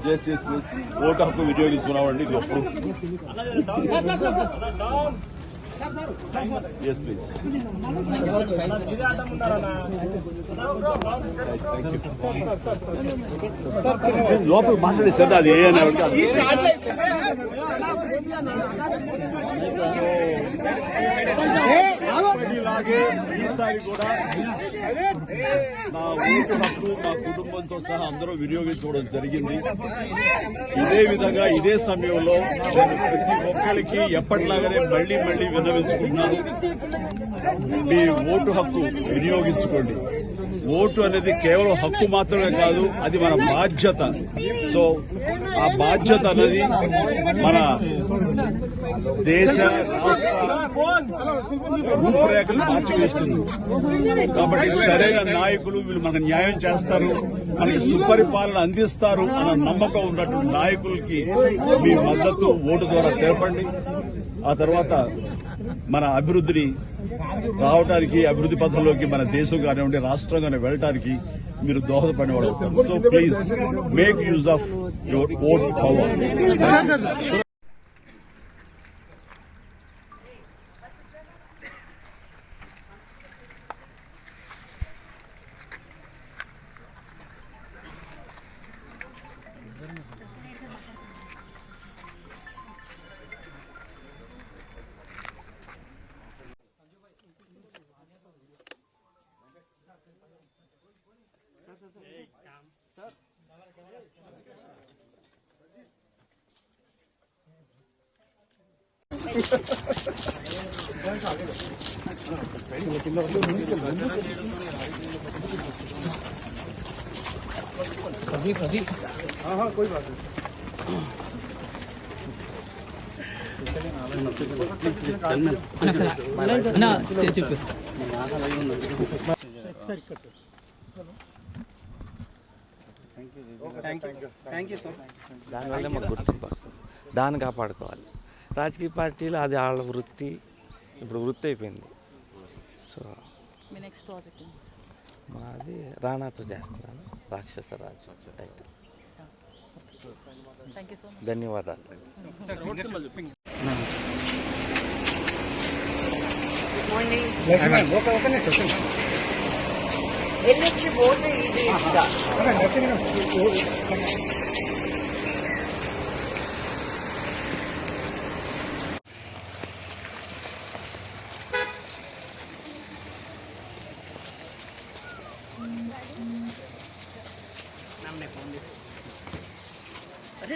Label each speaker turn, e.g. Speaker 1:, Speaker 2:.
Speaker 1: Just please vote హక్కు వినియోగించుకున్నామండి. ఇది proof. Yes please. లోపల మాట్లాడేసారు అది ఏ అనేవాడికి ఇలాగే ఈసారి కూడా నా ఓటు హక్కు మా కుటుంబంతో సహా అందరూ వినియోగించుకోవడం జరిగింది. ఇదే విధంగా ఇదే సమయంలో ప్రతి ఒక్కరికి ఎప్పటిలాగానే మళ్లీ విన్నవించుకుంటున్నాను. మీ ఓటు హక్కు వినియోగించుకోండి. ఓటు అనేది కేవలం హక్కు మాత్రమే కాదు, అది మన బాధ్యత. సో ఆ బాధ్యత అనేది మన దేశ రాష్ట్ర రూపురేఖలు మార్చివేస్తుంది. కాబట్టి సరైన నాయకులు వీళ్ళు మనకు న్యాయం చేస్తారు, మనకి సుపరిపాలన అందిస్తారు అన్న నమ్మకం ఉన్నటువంటి నాయకులకి మీ మద్దతు ఓటు ద్వారా తెలపండి. ఆ తర్వాత మన అభివృద్ధిని రావడానికి, అభివృద్ధి పథంలోకి మన దేశం కానివ్వండి రాష్ట్రం కానీ వెళ్ళటానికి మీరు దోహదపడినవాడు. So please make use of your vote power.
Speaker 2: कभी हाँ कोई बात
Speaker 3: దానివల్ల మాకు గుర్తింపు వస్తుంది. దాన్ని కాపాడుకోవాలి. రాజకీయ పార్టీలు అది వాళ్ళ వృత్తి, ఇప్పుడు వృత్తి అయిపోయింది. సో మాది రానాతో చేస్తున్నాను, రాక్షస రాజు టైటిల్. ధన్యవాదాలు.
Speaker 4: వెళ్ళొచ్చి ఓటు ఇది ఇస్తా. అరే